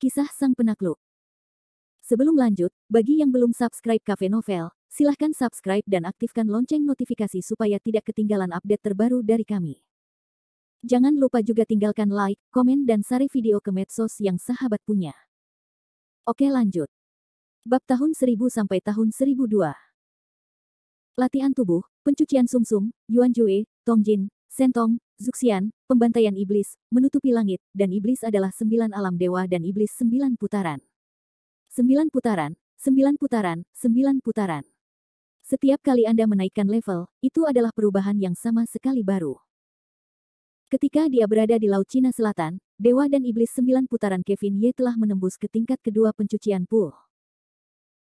Kisah Sang Penakluk. Sebelum lanjut, bagi yang belum subscribe Cafe Novel, silahkan subscribe dan aktifkan lonceng notifikasi supaya tidak ketinggalan update terbaru dari kami. Jangan lupa juga tinggalkan like, komen dan share video ke medsos yang sahabat punya. Oke lanjut. Bab tahun 1000 sampai tahun 1002. Latihan tubuh, pencucian sumsum, Yuanjue, Tongjin, Sentong, Zuxian, pembantaian iblis, menutupi langit, dan iblis adalah 9 alam dewa dan iblis 9 putaran. 9 putaran, 9 putaran, 9 putaran. Setiap kali Anda menaikkan level, itu adalah perubahan yang sama sekali baru. Ketika dia berada di Laut Cina Selatan, dewa dan iblis 9 putaran Kevin Ye telah menembus ke tingkat kedua pencucian pool.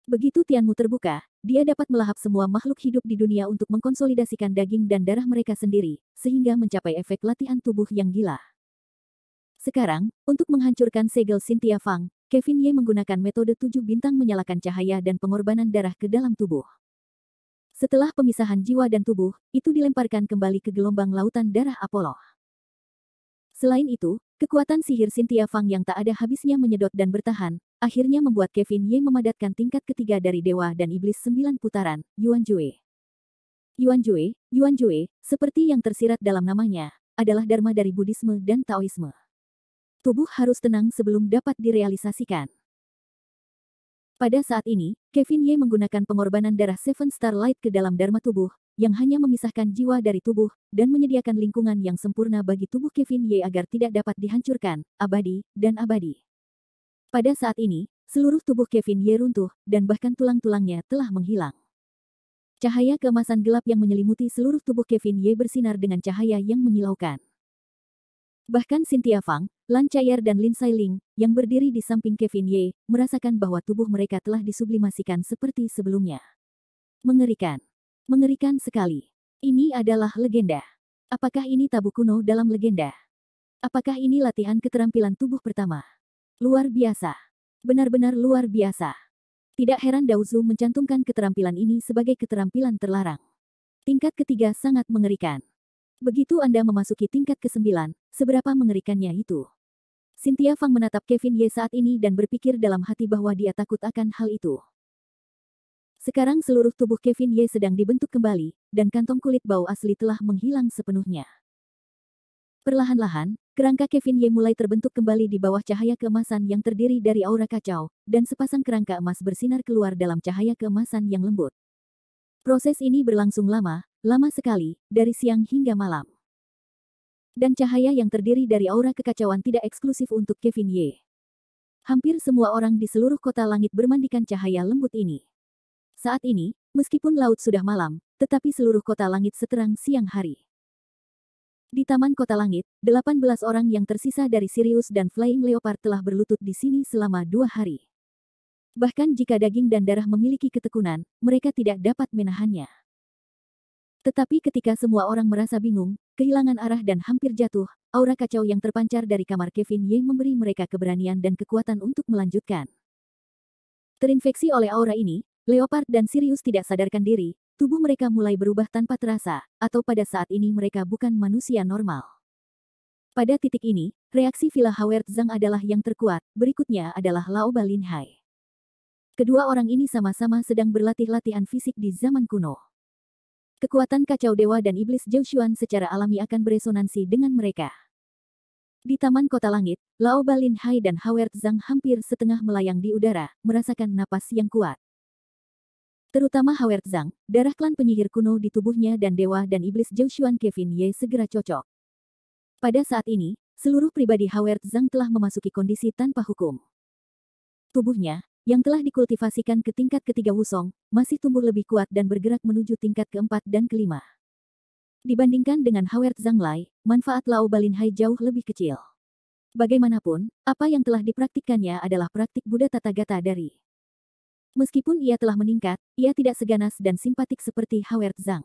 Begitu Tianmu terbuka, dia dapat melahap semua makhluk hidup di dunia untuk mengkonsolidasikan daging dan darah mereka sendiri, sehingga mencapai efek latihan tubuh yang gila. Sekarang, untuk menghancurkan segel Cynthia Fang, Kevin Ye menggunakan metode 7 bintang menyalakan cahaya dan pengorbanan darah ke dalam tubuh. Setelah pemisahan jiwa dan tubuh, itu dilemparkan kembali ke gelombang lautan darah Apollo. Selain itu, kekuatan sihir Cynthia Fang yang tak ada habisnya menyedot dan bertahan, akhirnya membuat Kevin Ye memadatkan tingkat ketiga dari dewa dan iblis 9 putaran, Yuanjue. Yuanjue, seperti yang tersirat dalam namanya, adalah dharma dari Buddhisme dan Taoisme. Tubuh harus tenang sebelum dapat direalisasikan. Pada saat ini, Kevin Ye menggunakan pengorbanan darah Seven Star Light ke dalam dharma tubuh, yang hanya memisahkan jiwa dari tubuh, dan menyediakan lingkungan yang sempurna bagi tubuh Kevin Ye agar tidak dapat dihancurkan, abadi, dan abadi. Pada saat ini, seluruh tubuh Kevin Ye runtuh, dan bahkan tulang-tulangnya telah menghilang. Cahaya keemasan gelap yang menyelimuti seluruh tubuh Kevin Ye bersinar dengan cahaya yang menyilaukan. Bahkan Cynthia Fang, Lan Chair dan Lin Sailing, yang berdiri di samping Kevin Ye, merasakan bahwa tubuh mereka telah disublimasikan seperti sebelumnya. Mengerikan. Mengerikan sekali. Ini adalah legenda. Apakah ini tabu kuno dalam legenda? Apakah ini latihan keterampilan tubuh pertama? Luar biasa. Benar-benar luar biasa. Tidak heran Dao Zu mencantumkan keterampilan ini sebagai keterampilan terlarang. Tingkat ketiga sangat mengerikan. Begitu Anda memasuki tingkat ke-9, seberapa mengerikannya itu? Cynthia Fang menatap Kevin Ye saat ini dan berpikir dalam hati bahwa dia takut akan hal itu. Sekarang seluruh tubuh Kevin Ye sedang dibentuk kembali, dan kantong kulit bau asli telah menghilang sepenuhnya. Perlahan-lahan, kerangka Kevin Ye mulai terbentuk kembali di bawah cahaya keemasan yang terdiri dari aura kacau, dan sepasang kerangka emas bersinar keluar dalam cahaya keemasan yang lembut. Proses ini berlangsung lama sekali, dari siang hingga malam. Dan cahaya yang terdiri dari aura kekacauan tidak eksklusif untuk Kevin Ye. Hampir semua orang di seluruh kota langit bermandikan cahaya lembut ini. Saat ini, meskipun laut sudah malam, tetapi seluruh kota langit seterang siang hari. Di Taman Kota Langit, 18 orang yang tersisa dari Sirius dan Flying Leopard telah berlutut di sini selama 2 hari. Bahkan jika daging dan darah memiliki ketekunan, mereka tidak dapat menahannya. Tetapi ketika semua orang merasa bingung, kehilangan arah dan hampir jatuh, aura kacau yang terpancar dari kamar Kevin Ye memberi mereka keberanian dan kekuatan untuk melanjutkan. Terinfeksi oleh aura ini, Leopard dan Sirius tidak sadarkan diri, tubuh mereka mulai berubah tanpa terasa, atau pada saat ini mereka bukan manusia normal. Pada titik ini, reaksi Villa Howard Zhang adalah yang terkuat, berikutnya adalah Laoba Lin Hai. Kedua orang ini sama-sama sedang berlatih latihan fisik di zaman kuno. Kekuatan kacau dewa dan iblis Zhou secara alami akan beresonansi dengan mereka. Di Taman Kota Langit, Laoba Lin Hai dan Howard Zhang hampir setengah melayang di udara, merasakan napas yang kuat. Terutama Howard Zhang, darah klan penyihir kuno di tubuhnya dan dewa dan iblis Zhou Kevin Ye segera cocok. Pada saat ini, seluruh pribadi Howard Zhang telah memasuki kondisi tanpa hukum. Tubuhnya, yang telah dikultivasikan ke tingkat ketiga Wusong, masih tumbuh lebih kuat dan bergerak menuju tingkat keempat dan kelima. Dibandingkan dengan Howard Zhang Lai, manfaat Laoba Lin Hai jauh lebih kecil. Bagaimanapun, apa yang telah dipraktikkannya adalah praktik Buddha Tata Gata dari. Meskipun ia telah meningkat, ia tidak seganas dan simpatik seperti Howard Zhang.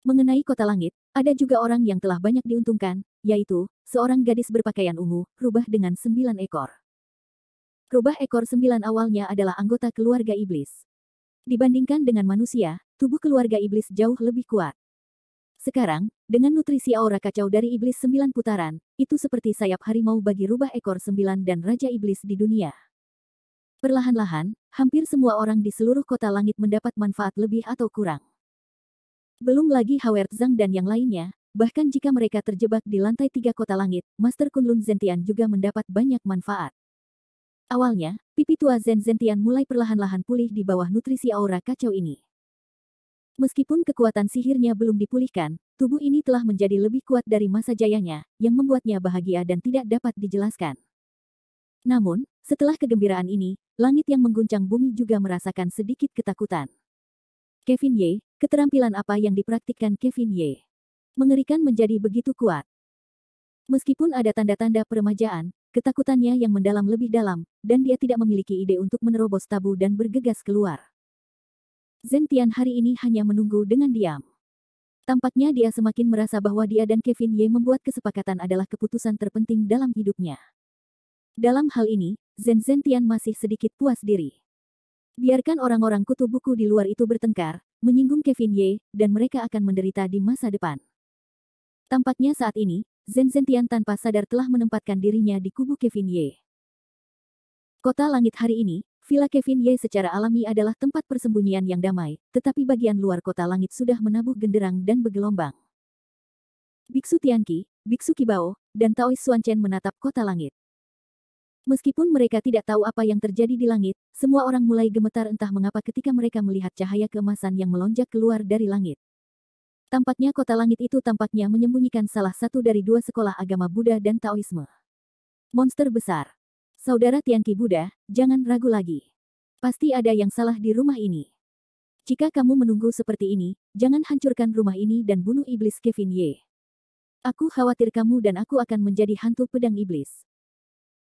Mengenai Kota Langit, ada juga orang yang telah banyak diuntungkan, yaitu, seorang gadis berpakaian ungu, rubah dengan 9 ekor. Rubah ekor 9 awalnya adalah anggota keluarga iblis. Dibandingkan dengan manusia, tubuh keluarga iblis jauh lebih kuat. Sekarang, dengan nutrisi aura kacau dari iblis 9 putaran, itu seperti sayap harimau bagi rubah ekor 9 dan Raja Iblis di dunia. Perlahan-lahan, hampir semua orang di seluruh kota langit mendapat manfaat lebih atau kurang. Belum lagi Howard Zhang dan yang lainnya, bahkan jika mereka terjebak di lantai 3 kota langit, Master Kunlun Zentian juga mendapat banyak manfaat. Awalnya, pipi tua Zentian mulai perlahan-lahan pulih di bawah nutrisi aura kacau ini. Meskipun kekuatan sihirnya belum dipulihkan, tubuh ini telah menjadi lebih kuat dari masa jayanya, yang membuatnya bahagia dan tidak dapat dijelaskan. Namun, setelah kegembiraan ini, langit yang mengguncang bumi juga merasakan sedikit ketakutan. Kevin Ye, keterampilan apa yang dipraktikkan Kevin Ye? Mengerikan menjadi begitu kuat. Meskipun ada tanda-tanda peremajaan, ketakutannya yang mendalam lebih dalam, dan dia tidak memiliki ide untuk menerobos tabu dan bergegas keluar. Zentian hari ini hanya menunggu dengan diam. Tampaknya dia semakin merasa bahwa dia dan Kevin Ye membuat kesepakatan adalah keputusan terpenting dalam hidupnya. Dalam hal ini, Zentian masih sedikit puas diri. Biarkan orang-orang kutu buku di luar itu bertengkar, menyinggung Kevin Ye, dan mereka akan menderita di masa depan. Tampaknya saat ini, Zentian tanpa sadar telah menempatkan dirinya di kubu Kevin Ye. Kota langit hari ini, Villa Kevin Ye secara alami adalah tempat persembunyian yang damai, tetapi bagian luar kota langit sudah menabuh genderang dan bergelombang. Biksu Tianqi, Biksu Qibao, dan Taois Xuanchen menatap kota langit. Meskipun mereka tidak tahu apa yang terjadi di langit, semua orang mulai gemetar entah mengapa ketika mereka melihat cahaya keemasan yang melonjak keluar dari langit. Tampaknya kota langit itu tampaknya menyembunyikan salah satu dari dua sekolah agama Buddha dan Taoisme. Monster besar. Saudara Tianqi Buddha, jangan ragu lagi. Pasti ada yang salah di rumah ini. Jika kamu menunggu seperti ini, jangan hancurkan rumah ini dan bunuh iblis Kevin Ye. Aku khawatir kamu dan aku akan menjadi hantu pedang iblis.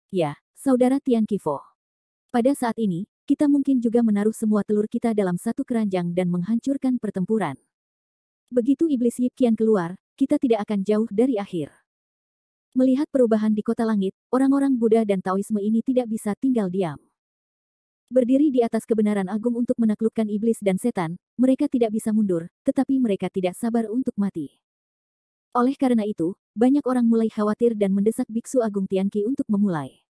Ya, saudara Tianqi Fo. Pada saat ini, kita mungkin juga menaruh semua telur kita dalam satu keranjang dan menghancurkan pertempuran. Begitu iblis Yip Qian keluar, kita tidak akan jauh dari akhir. Melihat perubahan di kota langit, orang-orang Buddha dan Taoisme ini tidak bisa tinggal diam. Berdiri di atas kebenaran agung untuk menaklukkan iblis dan setan, mereka tidak bisa mundur, tetapi mereka tidak sabar untuk mati. Oleh karena itu, banyak orang mulai khawatir dan mendesak Biksu Agung Tianqi untuk memulai.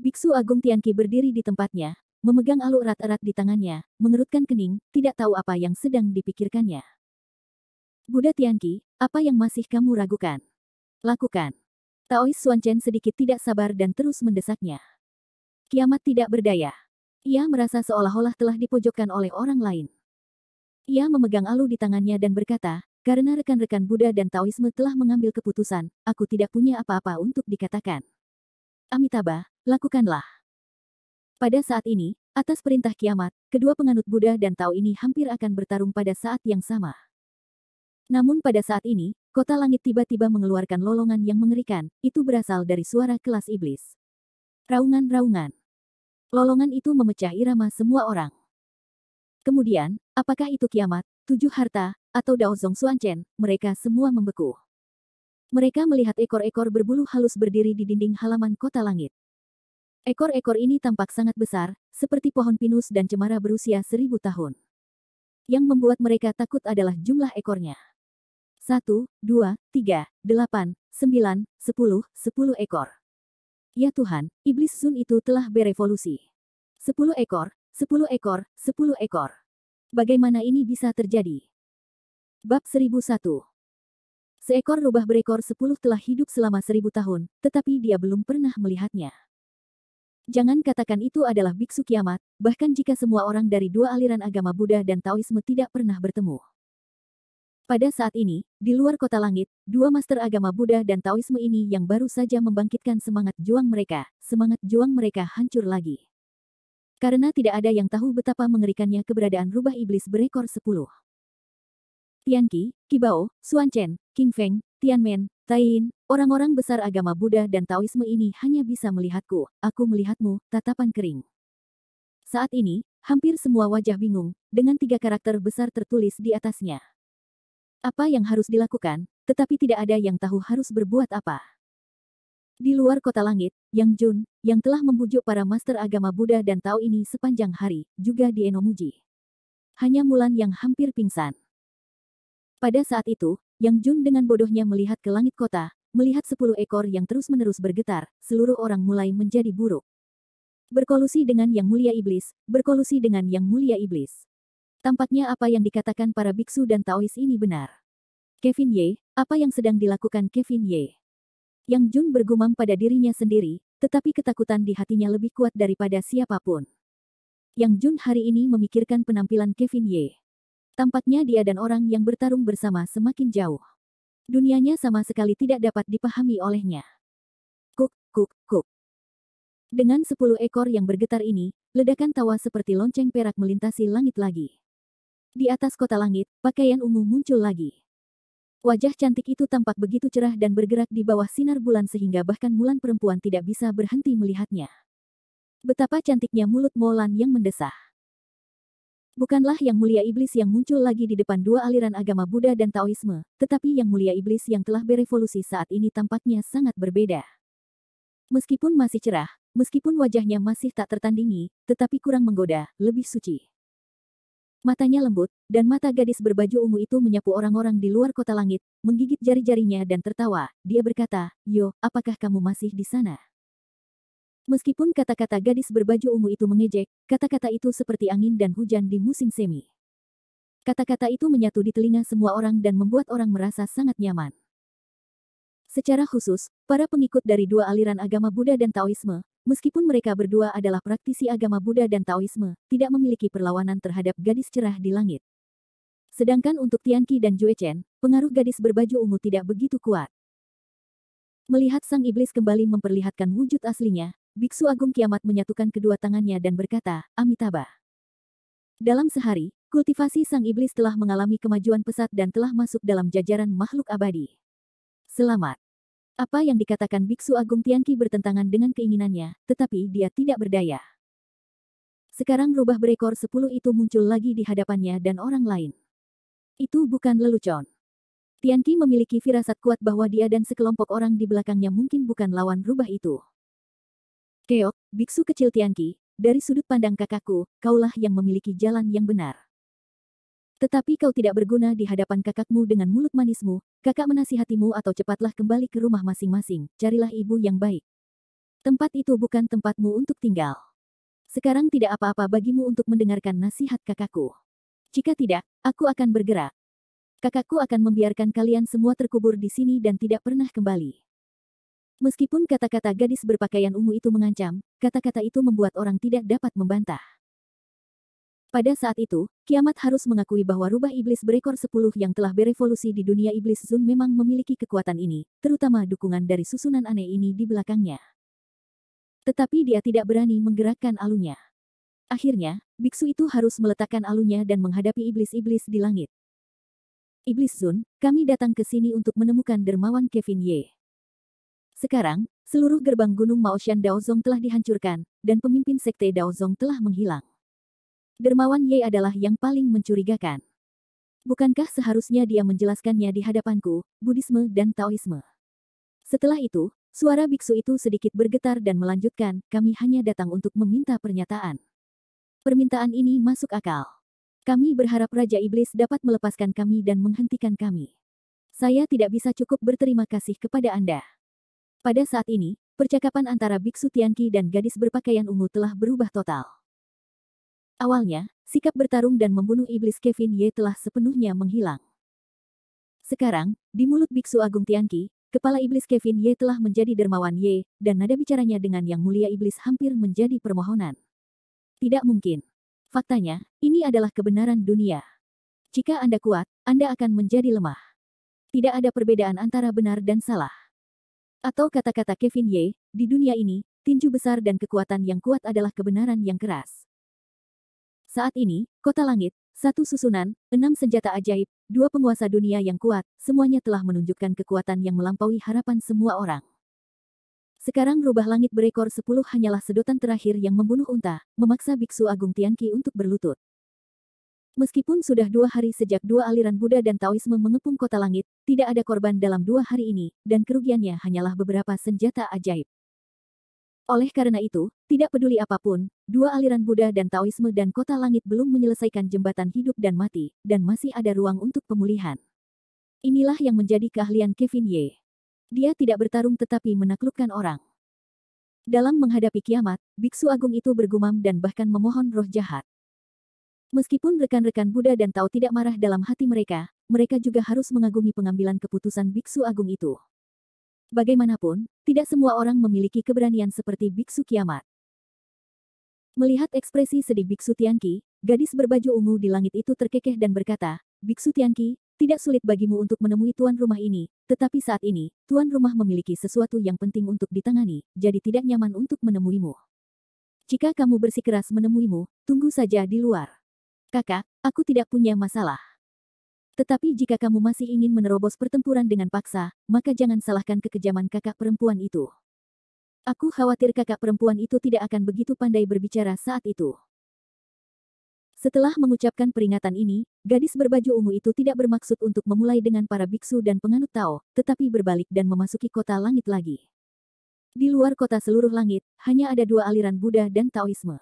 Biksu Agung Tianqi berdiri di tempatnya, memegang aluk erat-erat di tangannya, mengerutkan kening, tidak tahu apa yang sedang dipikirkannya. Buddha Tianqi, apa yang masih kamu ragukan? Lakukan. Taois Xuanchen sedikit tidak sabar dan terus mendesaknya. Kiamat tidak berdaya. Ia merasa seolah-olah telah dipojokkan oleh orang lain. Ia memegang alu di tangannya dan berkata, karena rekan-rekan Buddha dan Taoisme telah mengambil keputusan, aku tidak punya apa-apa untuk dikatakan. Amitabha, lakukanlah. Pada saat ini, atas perintah kiamat, kedua penganut Buddha dan Tao ini hampir akan bertarung pada saat yang sama. Namun pada saat ini, kota langit tiba-tiba mengeluarkan lolongan yang mengerikan, itu berasal dari suara kelas iblis. Raungan-raungan. Lolongan itu memecah irama semua orang. Kemudian, apakah itu kiamat, 7 harta, atau Daozong Xuanchen, mereka semua membeku. Mereka melihat ekor-ekor berbulu halus berdiri di dinding halaman kota langit. Ekor-ekor ini tampak sangat besar, seperti pohon pinus dan cemara berusia 1000 tahun. Yang membuat mereka takut adalah jumlah ekornya. 1, 2, 3, 8, 9, 10 ekor. Ya Tuhan, iblis Sun itu telah berevolusi. 10 ekor, 10 ekor, 10 ekor. Bagaimana ini bisa terjadi? Bab 1001. Seekor rubah berekor 10 telah hidup selama 1000 tahun, tetapi dia belum pernah melihatnya. Jangan katakan itu adalah biksu kiamat, bahkan jika semua orang dari dua aliran agama Buddha dan Taoisme tidak pernah bertemu. Pada saat ini, di luar kota langit, dua master agama Buddha dan Taoisme ini yang baru saja membangkitkan semangat juang mereka hancur lagi. Karena tidak ada yang tahu betapa mengerikannya keberadaan rubah iblis berekor 10. Tianqi, Qibao, Xuanchen, King Feng, Tianmen, Taiyin, orang-orang besar agama Buddha dan Taoisme ini hanya bisa melihatku, aku melihatmu, tatapan kering. Saat ini, hampir semua wajah bingung, dengan 3 karakter besar tertulis di atasnya. Apa yang harus dilakukan, tetapi tidak ada yang tahu harus berbuat apa. Di luar kota langit, Yang Jun, yang telah membujuk para master agama Buddha dan Tao ini sepanjang hari, juga di Enomuji. Hanya Mulan yang hampir pingsan. Pada saat itu, Yang Jun dengan bodohnya melihat ke langit kota, melihat 10 ekor yang terus-menerus bergetar, seluruh orang mulai menjadi buruk. Berkolusi dengan Yang Mulia Iblis, berkolusi dengan Yang Mulia Iblis. Tampaknya apa yang dikatakan para biksu dan Taois ini benar. Kevin Ye, apa yang sedang dilakukan Kevin Ye? Yang Jun bergumam pada dirinya sendiri, tetapi ketakutan di hatinya lebih kuat daripada siapapun. Yang Jun hari ini memikirkan penampilan Kevin Ye. Tampaknya dia dan orang yang bertarung bersama semakin jauh. Dunianya sama sekali tidak dapat dipahami olehnya. Kuk, kuk, kuk. Dengan 10 ekor yang bergetar ini, ledakan tawa seperti lonceng perak melintasi langit lagi. Di atas kota langit, pakaian ungu muncul lagi. Wajah cantik itu tampak begitu cerah dan bergerak di bawah sinar bulan sehingga bahkan Mulan perempuan tidak bisa berhenti melihatnya. Betapa cantiknya mulut Molan yang mendesah. Bukanlah Yang Mulia Iblis yang muncul lagi di depan dua aliran agama Buddha dan Taoisme, tetapi Yang Mulia Iblis yang telah berevolusi saat ini tampaknya sangat berbeda. Meskipun masih cerah, meskipun wajahnya masih tak tertandingi, tetapi kurang menggoda, lebih suci. Matanya lembut, dan mata gadis berbaju ungu itu menyapu orang-orang di luar kota langit, menggigit jari-jarinya dan tertawa. Dia berkata, "Yo, apakah kamu masih di sana?" Meskipun kata-kata gadis berbaju ungu itu mengejek, kata-kata itu seperti angin dan hujan di musim semi. Kata-kata itu menyatu di telinga semua orang dan membuat orang merasa sangat nyaman. Secara khusus, para pengikut dari dua aliran agama Buddha dan Taoisme, meskipun mereka berdua adalah praktisi agama Buddha dan Taoisme, tidak memiliki perlawanan terhadap gadis cerah di langit. Sedangkan untuk Tianqi dan Jue Chen, pengaruh gadis berbaju ungu tidak begitu kuat. Melihat sang iblis kembali memperlihatkan wujud aslinya, Biksu Agung Kiamat menyatukan kedua tangannya dan berkata, Amitabha. Dalam sehari, kultivasi sang iblis telah mengalami kemajuan pesat dan telah masuk dalam jajaran makhluk abadi. Selamat. Apa yang dikatakan Biksu Agung Tianqi bertentangan dengan keinginannya, tetapi dia tidak berdaya. Sekarang rubah berekor 10 itu muncul lagi di hadapannya dan orang lain. Itu bukan lelucon. Tianqi memiliki firasat kuat bahwa dia dan sekelompok orang di belakangnya mungkin bukan lawan rubah itu. Keok, biksu kecil Tianqi, dari sudut pandang kakakku, kaulah yang memiliki jalan yang benar. Tetapi kau tidak berguna di hadapan kakakmu dengan mulut manismu, kakak menasihatimu atau cepatlah kembali ke rumah masing-masing, carilah ibu yang baik. Tempat itu bukan tempatmu untuk tinggal. Sekarang tidak apa-apa bagimu untuk mendengarkan nasihat kakakku. Jika tidak, aku akan bergerak. Kakakku akan membiarkan kalian semua terkubur di sini dan tidak pernah kembali. Meskipun kata-kata gadis berpakaian ungu itu mengancam, kata-kata itu membuat orang tidak dapat membantah. Pada saat itu, Kiamat harus mengakui bahwa rubah iblis berekor 10 yang telah berevolusi di dunia iblis Zun memang memiliki kekuatan ini, terutama dukungan dari susunan aneh ini di belakangnya. Tetapi dia tidak berani menggerakkan alunya. Akhirnya, biksu itu harus meletakkan alunya dan menghadapi iblis-iblis di langit. Iblis Zun, kami datang ke sini untuk menemukan dermawan Kevin Ye. Sekarang, seluruh gerbang gunung Maoshan Daozong telah dihancurkan, dan pemimpin sekte Daozong telah menghilang. Dermawan Ye adalah yang paling mencurigakan. Bukankah seharusnya dia menjelaskannya di hadapanku, Buddhisme dan Taoisme? Setelah itu, suara biksu itu sedikit bergetar dan melanjutkan, kami hanya datang untuk meminta pernyataan. Permintaan ini masuk akal. Kami berharap Raja Iblis dapat melepaskan kami dan menghentikan kami. Saya tidak bisa cukup berterima kasih kepada Anda. Pada saat ini, percakapan antara Biksu Tianqi dan gadis berpakaian ungu telah berubah total. Awalnya, sikap bertarung dan membunuh iblis Kevin Ye telah sepenuhnya menghilang. Sekarang, di mulut Biksu Agung Tianqi, kepala iblis Kevin Ye telah menjadi dermawan Ye, dan nada bicaranya dengan Yang Mulia Iblis hampir menjadi permohonan. Tidak mungkin. Faktanya, ini adalah kebenaran dunia. Jika Anda kuat, Anda akan menjadi lemah. Tidak ada perbedaan antara benar dan salah. Atau kata-kata Kevin Ye, di dunia ini, tinju besar dan kekuatan yang kuat adalah kebenaran yang keras. Saat ini, kota langit, satu susunan, 6 senjata ajaib, 2 penguasa dunia yang kuat, semuanya telah menunjukkan kekuatan yang melampaui harapan semua orang. Sekarang rubah langit berekor 10 hanyalah sedotan terakhir yang membunuh unta, memaksa Biksu Agung Tianqi untuk berlutut. Meskipun sudah 2 hari sejak dua aliran Buddha dan Taoisme mengepung kota langit, tidak ada korban dalam 2 hari ini, dan kerugiannya hanyalah beberapa senjata ajaib. Oleh karena itu, tidak peduli apapun, dua aliran Buddha dan Taoisme dan kota langit belum menyelesaikan jembatan hidup dan mati, dan masih ada ruang untuk pemulihan. Inilah yang menjadi keahlian Kevin Ye. Dia tidak bertarung tetapi menaklukkan orang. Dalam menghadapi kiamat, Biksu Agung itu bergumam dan bahkan memohon roh jahat. Meskipun rekan-rekan Buddha dan Tao tidak marah dalam hati mereka, mereka juga harus mengagumi pengambilan keputusan Biksu Agung itu. Bagaimanapun, tidak semua orang memiliki keberanian seperti Biksu Kiamat. Melihat ekspresi sedih Biksu Tianqi, gadis berbaju ungu di langit itu terkekeh dan berkata, Biksu Tianqi, tidak sulit bagimu untuk menemui tuan rumah ini, tetapi saat ini, tuan rumah memiliki sesuatu yang penting untuk ditangani, jadi tidak nyaman untuk menemuimu. Jika kamu bersikeras menemuimu, tunggu saja di luar. Kakak, aku tidak punya masalah. Tetapi jika kamu masih ingin menerobos pertempuran dengan paksa, maka jangan salahkan kekejaman kakak perempuan itu. Aku khawatir kakak perempuan itu tidak akan begitu pandai berbicara saat itu. Setelah mengucapkan peringatan ini, gadis berbaju ungu itu tidak bermaksud untuk memulai dengan para biksu dan penganut Tao, tetapi berbalik dan memasuki kota langit lagi. Di luar kota seluruh langit, hanya ada dua aliran Buddha dan Taoisme.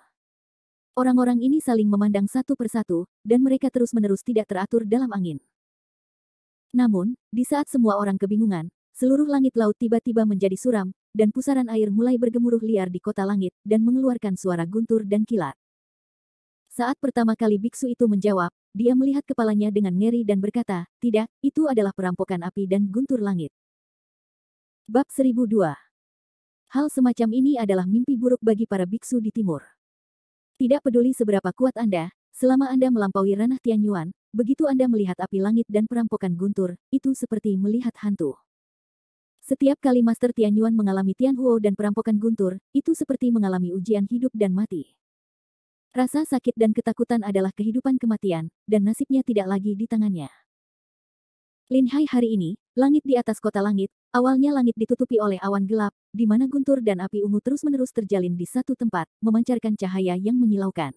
Orang-orang ini saling memandang satu persatu, dan mereka terus-menerus tidak teratur dalam angin. Namun, di saat semua orang kebingungan, seluruh langit laut tiba-tiba menjadi suram, dan pusaran air mulai bergemuruh liar di kota langit, dan mengeluarkan suara guntur dan kilat. Saat pertama kali biksu itu menjawab, dia melihat kepalanya dengan ngeri dan berkata, tidak, itu adalah perampokan api dan guntur langit. Bab 1002. Hal semacam ini adalah mimpi buruk bagi para biksu di timur. Tidak peduli seberapa kuat Anda, selama Anda melampaui ranah Tianyuan, begitu Anda melihat api langit dan perampokan guntur, itu seperti melihat hantu. Setiap kali Master Tianyuan mengalami Tianhuo dan perampokan guntur, itu seperti mengalami ujian hidup dan mati. Rasa sakit dan ketakutan adalah kehidupan kematian, dan nasibnya tidak lagi di tangannya. Lin Hai hari ini, langit di atas kota langit, awalnya langit ditutupi oleh awan gelap, di mana guntur dan api ungu terus-menerus terjalin di satu tempat, memancarkan cahaya yang menyilaukan.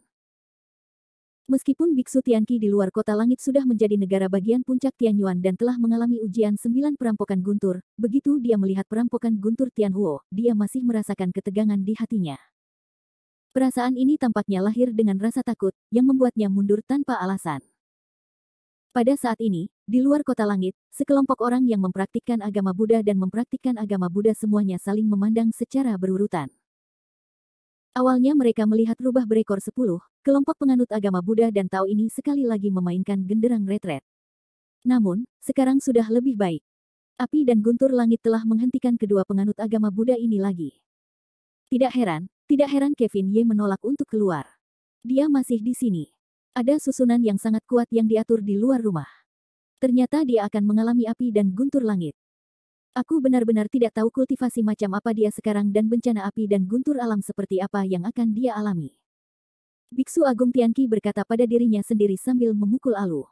Meskipun Biksu Tianqi di luar kota langit sudah menjadi negara bagian puncak Tianyuan dan telah mengalami ujian 9 perampokan guntur, begitu dia melihat perampokan guntur Tianhuo, dia masih merasakan ketegangan di hatinya. Perasaan ini tampaknya lahir dengan rasa takut, yang membuatnya mundur tanpa alasan. Pada saat ini, di luar kota langit, sekelompok orang yang mempraktikkan agama Buddha dan mempraktikkan agama Buddha semuanya saling memandang secara berurutan. Awalnya mereka melihat rubah berekor 10, kelompok penganut agama Buddha dan Tao ini sekali lagi memainkan genderang retret. Namun, sekarang sudah lebih baik. Api dan guntur langit telah menghentikan kedua penganut agama Buddha ini lagi. Tidak heran Kevin Ye menolak untuk keluar. Dia masih di sini. Ada susunan yang sangat kuat yang diatur di luar rumah. Ternyata dia akan mengalami api dan guntur langit. Aku benar-benar tidak tahu kultivasi macam apa dia sekarang dan bencana api dan guntur alam seperti apa yang akan dia alami. Biksu Agung Tianqi berkata pada dirinya sendiri sambil memukul alu.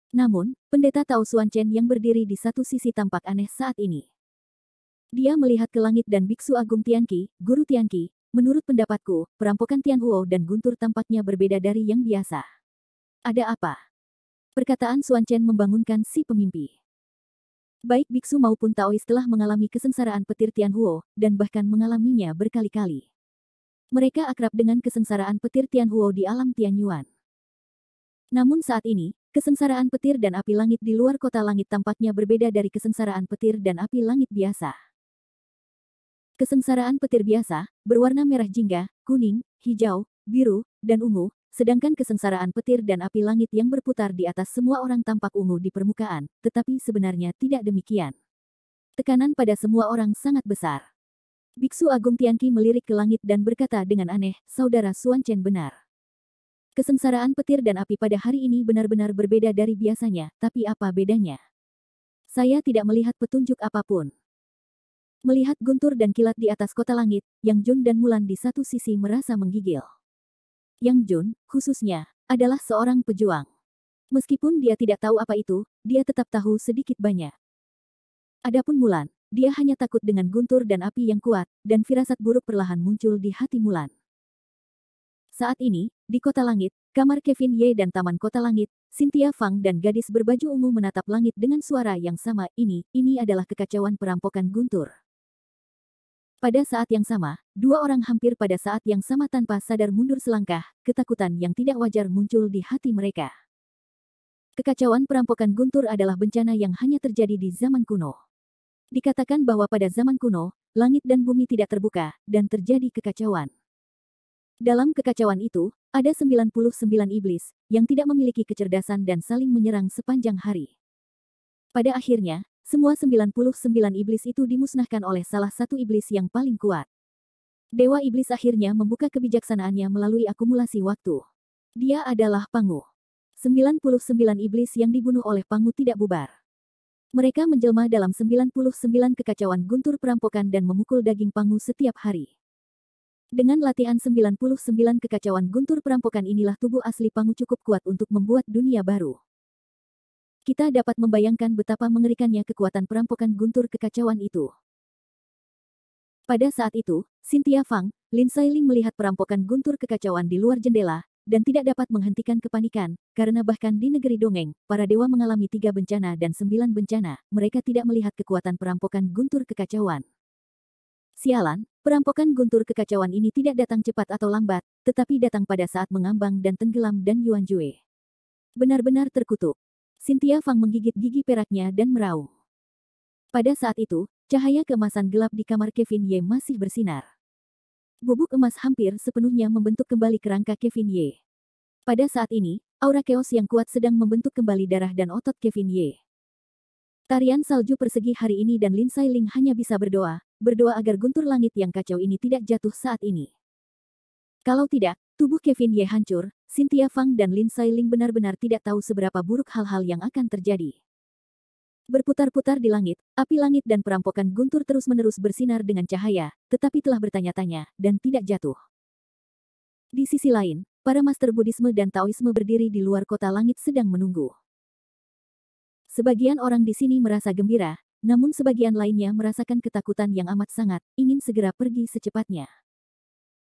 Namun, pendeta Tao Xuan Chen yang berdiri di satu sisi tampak aneh saat ini. Dia melihat ke langit dan Biksu Agung Tianqi, Guru Tianqi, menurut pendapatku, perampokan Tianhuo dan guntur tampaknya berbeda dari yang biasa. Ada apa? Perkataan Xuan Chen membangunkan si pemimpi. Baik biksu maupun Taois telah mengalami kesengsaraan petir Tianhuo, dan bahkan mengalaminya berkali-kali. Mereka akrab dengan kesengsaraan petir Tianhuo di alam Tianyuan. Namun saat ini, kesengsaraan petir dan api langit di luar kota langit tampaknya berbeda dari kesengsaraan petir dan api langit biasa. Kesengsaraan petir biasa, berwarna merah jingga, kuning, hijau, biru, dan ungu, sedangkan kesengsaraan petir dan api langit yang berputar di atas semua orang tampak ungu di permukaan, tetapi sebenarnya tidak demikian. Tekanan pada semua orang sangat besar. Biksu Agung Tianqi melirik ke langit dan berkata dengan aneh, Saudara Xuan Chen benar. Kesengsaraan petir dan api pada hari ini benar-benar berbeda dari biasanya, tapi apa bedanya? Saya tidak melihat petunjuk apapun. Melihat guntur dan kilat di atas kota langit, Yang Jun dan Mulan di satu sisi merasa menggigil. Yang Jun, khususnya, adalah seorang pejuang. Meskipun dia tidak tahu apa itu, dia tetap tahu sedikit banyak. Adapun Mulan, dia hanya takut dengan guntur dan api yang kuat, dan firasat buruk perlahan muncul di hati Mulan. Saat ini, di kota langit, kamar Kevin Ye dan taman kota langit, Cynthia Fang dan gadis berbaju ungu menatap langit dengan suara yang sama, ini adalah kekacauan perampokan guntur. Pada saat yang sama, dua orang hampir pada saat yang sama tanpa sadar mundur selangkah, ketakutan yang tidak wajar muncul di hati mereka. Kekacauan perampokan guntur adalah bencana yang hanya terjadi di zaman kuno. Dikatakan bahwa pada zaman kuno, langit dan bumi tidak terbuka, dan terjadi kekacauan. Dalam kekacauan itu, ada 99 iblis, yang tidak memiliki kecerdasan dan saling menyerang sepanjang hari. Pada akhirnya, semua 99 iblis itu dimusnahkan oleh salah satu iblis yang paling kuat. Dewa Iblis akhirnya membuka kebijaksanaannya melalui akumulasi waktu. Dia adalah Pangu. 99 iblis yang dibunuh oleh Pangu tidak bubar. Mereka menjelma dalam 99 kekacauan guntur perampokan dan memukul daging Pangu setiap hari. Dengan latihan 99 kekacauan guntur perampokan inilah tubuh asli Pangu cukup kuat untuk membuat dunia baru. Kita dapat membayangkan betapa mengerikannya kekuatan perampokan guntur kekacauan itu. Pada saat itu, Cynthia Fang, Lin Sailing melihat perampokan guntur kekacauan di luar jendela, dan tidak dapat menghentikan kepanikan, karena bahkan di negeri dongeng, para dewa mengalami 3 bencana dan 9 bencana, mereka tidak melihat kekuatan perampokan guntur kekacauan. Sialan, perampokan guntur kekacauan ini tidak datang cepat atau lambat, tetapi datang pada saat mengambang dan tenggelam dan Yuan Jue. Benar-benar terkutuk. Cynthia Fang menggigit gigi peraknya dan meraung. Pada saat itu, cahaya keemasan gelap di kamar Kevin Ye masih bersinar. Bubuk emas hampir sepenuhnya membentuk kembali kerangka Kevin Ye. Pada saat ini, aura keos yang kuat sedang membentuk kembali darah dan otot Kevin Ye. Tarian salju persegi hari ini dan Lin Sailing hanya bisa berdoa agar guntur langit yang kacau ini tidak jatuh saat ini. Kalau tidak, tubuh Kevin Ye hancur. Cynthia Fang dan Lin Sailing benar-benar tidak tahu seberapa buruk hal-hal yang akan terjadi. Berputar-putar di langit, api langit dan perampokan guntur terus-menerus bersinar dengan cahaya, tetapi telah bertanya-tanya, dan tidak jatuh. Di sisi lain, para master Buddhisme dan Taoisme berdiri di luar kota langit sedang menunggu. Sebagian orang di sini merasa gembira, namun sebagian lainnya merasakan ketakutan yang amat sangat, ingin segera pergi secepatnya.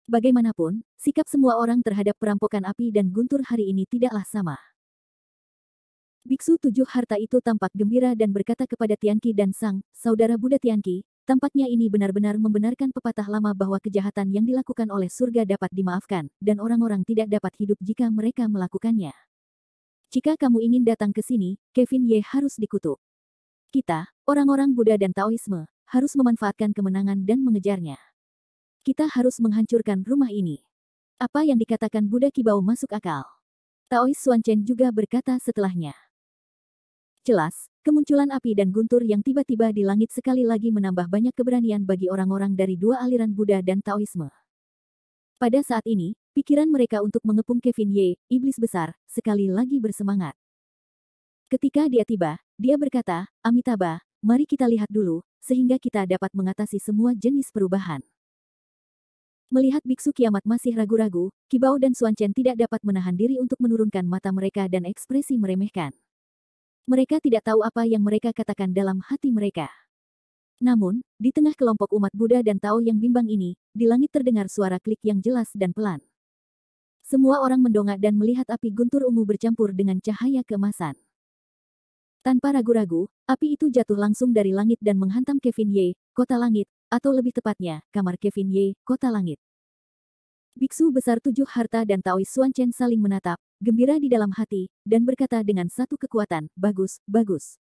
Bagaimanapun, sikap semua orang terhadap perampokan api dan guntur hari ini tidaklah sama. Biksu 7 harta itu tampak gembira dan berkata kepada Tianqi dan sang saudara Buddha Tianqi, tampaknya ini benar-benar membenarkan pepatah lama bahwa kejahatan yang dilakukan oleh surga dapat dimaafkan, dan orang-orang tidak dapat hidup jika mereka melakukannya. Jika kamu ingin datang ke sini, Kevin Ye harus dikutuk. Kita, orang-orang Buddha dan Taoisme, harus memanfaatkan kemenangan dan mengejarnya. Kita harus menghancurkan rumah ini. Apa yang dikatakan Buddha Kibao masuk akal. Taois Xuan Chen juga berkata setelahnya. Jelas, kemunculan api dan guntur yang tiba-tiba di langit sekali lagi menambah banyak keberanian bagi orang-orang dari dua aliran Buddha dan Taoisme. Pada saat ini, pikiran mereka untuk mengepung Kevin Ye, iblis besar, sekali lagi bersemangat. Ketika dia tiba, dia berkata, Amitabha, mari kita lihat dulu, sehingga kita dapat mengatasi semua jenis perubahan. Melihat biksu kiamat masih ragu-ragu, Kibao dan Xuan Chen tidak dapat menahan diri untuk menurunkan mata mereka dan ekspresi meremehkan. Mereka tidak tahu apa yang mereka katakan dalam hati mereka. Namun, di tengah kelompok umat Buddha dan Tao yang bimbang ini, di langit terdengar suara klik yang jelas dan pelan. Semua orang mendongak dan melihat api guntur ungu bercampur dengan cahaya keemasan. Tanpa ragu-ragu, api itu jatuh langsung dari langit dan menghantam Kevin Ye, kota langit, atau lebih tepatnya, kamar Kevin Ye, kota langit. Biksu besar 7 harta dan Taois Xuan Chen saling menatap, gembira di dalam hati, dan berkata dengan satu kekuatan, bagus, bagus.